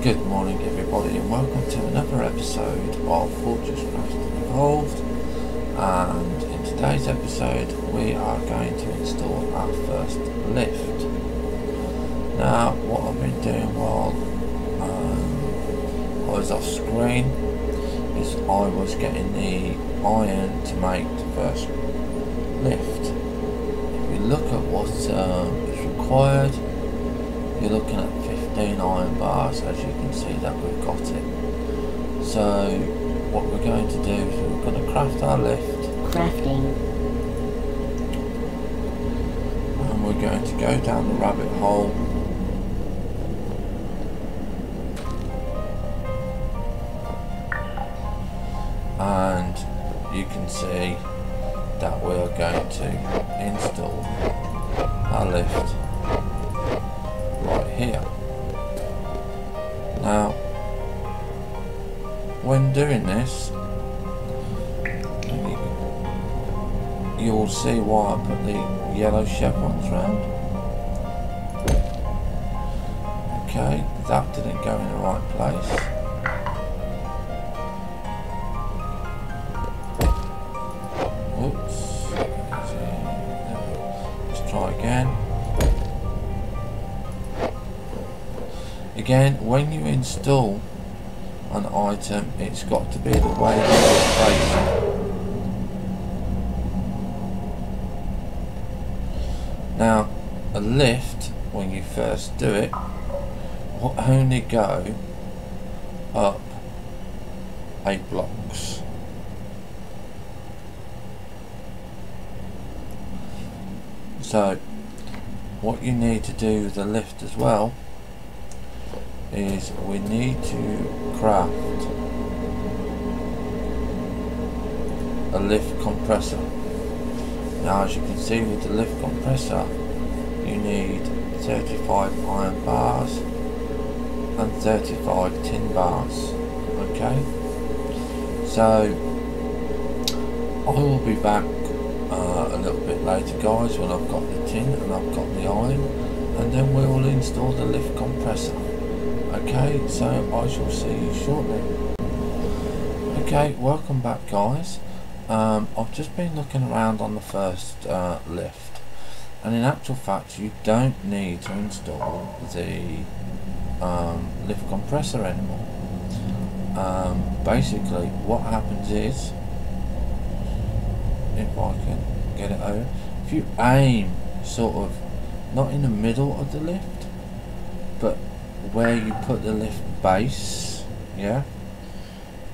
Good morning everybody and welcome to another episode of FortressCraft Evolved, and in today's episode we are going to install our first lift. Now what I've been doing while I was off screen is I was getting the iron to make the first lift. If you look at what is required, you're looking at 15 iron bars. As you can see that we've got it. So what we're going to do is we're going to craft our lift. Crafting. And we're going to go down the rabbit hole. And you can see that we are going to install our lift right here. Now when doing this you'll see why I put the yellow chevrons round. Okay, that didn't go in the right place. Oops. Let's try again. Again, when you install an item, it's got to be the way that it's facing. Now, a lift, when you first do it, will only go up 8 blocks. So, what you need to do with the lift as well is we need to craft a lift compressor. Now as you can see with the lift compressor you need 35 iron bars and 35 tin bars. Okay, so I will be back a little bit later guys when I've got the tin and I've got the iron, and then we will install the lift compressor. Okay, so I shall see you shortly. Okay, welcome back guys. I've just been looking around on the first lift, and in actual fact you don't need to install the lift compressor anymore. Basically what happens is, if I can get it over, if you aim sort of not in the middle of the lift but where you put the lift base, yeah,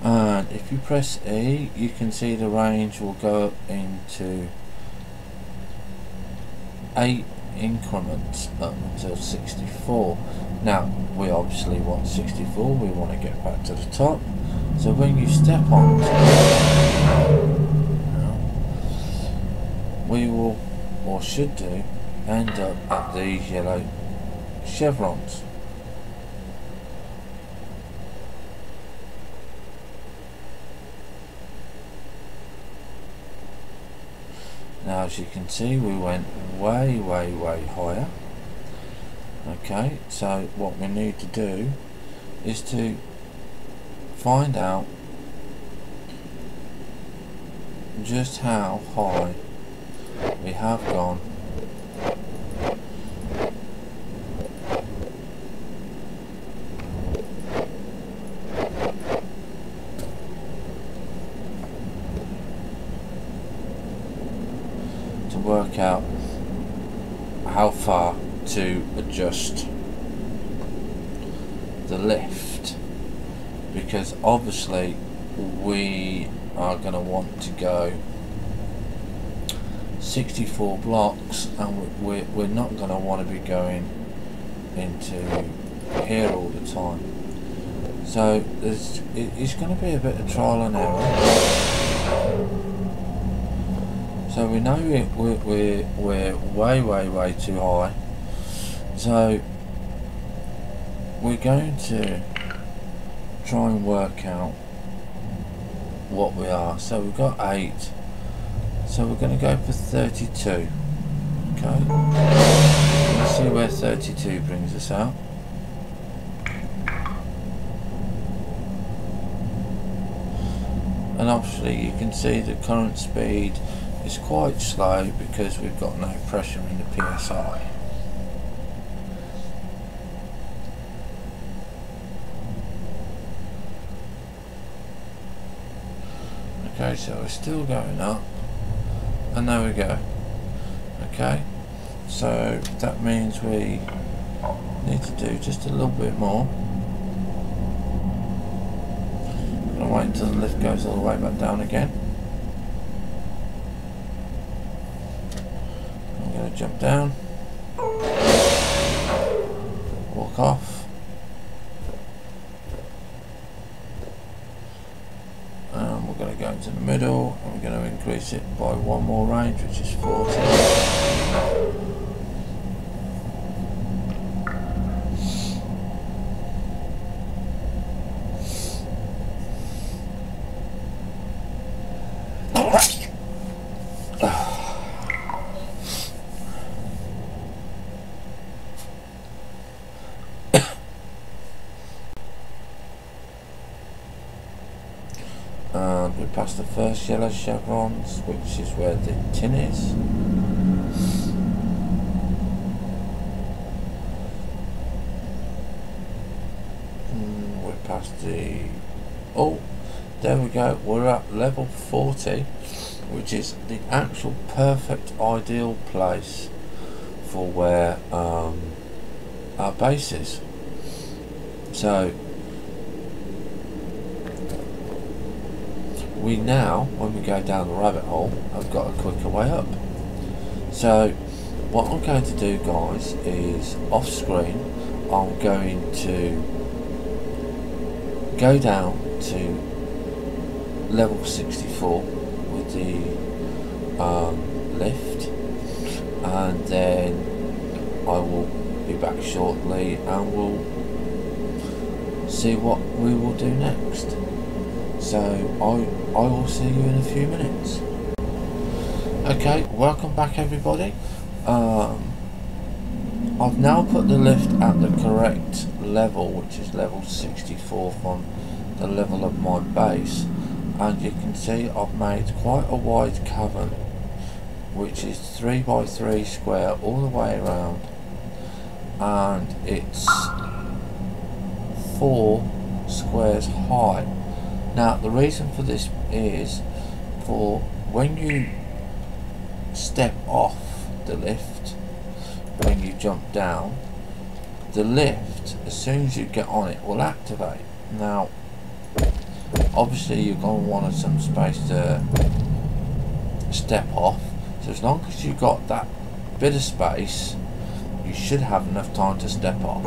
and if you press E you can see the range will go up into 8 increments up until 64. Now we obviously want 64, we want to get back to the top, so when you step on we will, or should do, end up at these yellow chevrons. Now as you can see we went way higher. Okay, so what we need to do is to find out just how high we have gone. To work out how far to adjust the lift, because obviously we are going to want to go 64 blocks, and we're not going to want to be going into here all the time. So it's going to be a bit of trial and error. So we know we're way too high. So we're going to try and work out what we are. So we've got 8. So we're going to go for 32. Okay. Let's see where 32 brings us out. and obviously you can see the current speed is quite slow because we've got no pressure in the PSI. Okay, so we're still going up, and there we go. Okay, so that means we need to do just a little bit more. I'm gonna wait until the lift goes all the way back down again. I'm gonna jump down, walk off. And we're going to go into the middle, and we're going to increase it by one more range, which is 40. And we passed the first yellow chevrons, which is where the tin is. We passed the... oh, there we go, we're at level 40, which is the actual perfect ideal place for where our base is. So we now, when we go down the rabbit hole, have got a quicker way up. So what I'm going to do, guys, is off screen I'm going to go down to level 64 with the lift, and then I will be back shortly and we'll see what we will do next. So I will see you in a few minutes. Okay, welcome back everybody. I've now put the lift at the correct level, which is level 64 from the level of my base, and you can see I've made quite a wide cavern, which is 3 by 3 square all the way around, and it's 4 squares high. Now the reason for this is for when you step off the lift, when you jump down, the lift, as soon as you get on it, will activate. Now obviously you're going to want some space to step off, so as long as you've got that bit of space, you should have enough time to step off.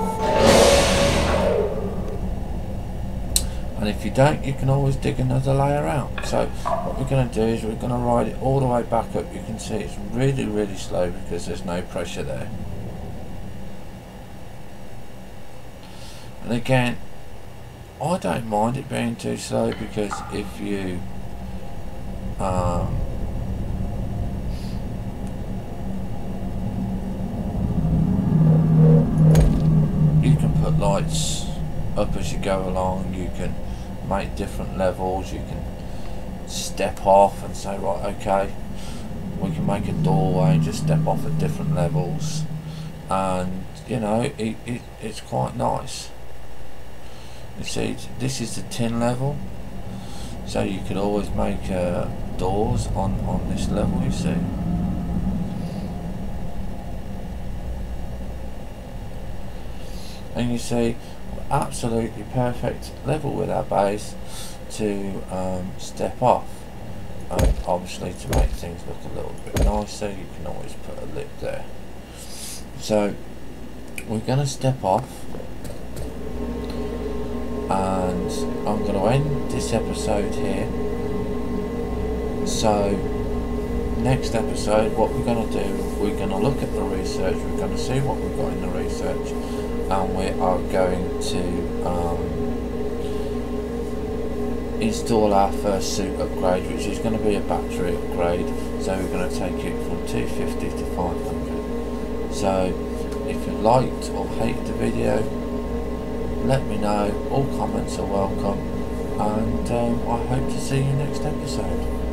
And if you don't, you can always dig another layer out. So what we're going to do is we're going to ride it all the way back up. You can see it's really slow because there's no pressure there. And again, I don't mind it being too slow, because if you you can put lights up as you go along, you can make different levels, you can step off and say, right, okay, we can make a doorway and just step off at different levels, and you know, it's quite nice. You see, this is the tin level, so you could always make doors on this level, you see. And you see, absolutely perfect level with our base to step off. Obviously, to make things look a little bit nicer, you can always put a lip there. So we're going to step off, and I'm going to end this episode here. So next episode, what we're going to do, we're going to look at the research, we're going to see what we've got in the research, and we are going to install our first suit upgrade, which is going to be a battery upgrade. So we're going to take it from 250 to 500. So if you liked or hated the video, let me know. All comments are welcome, and I hope to see you next episode.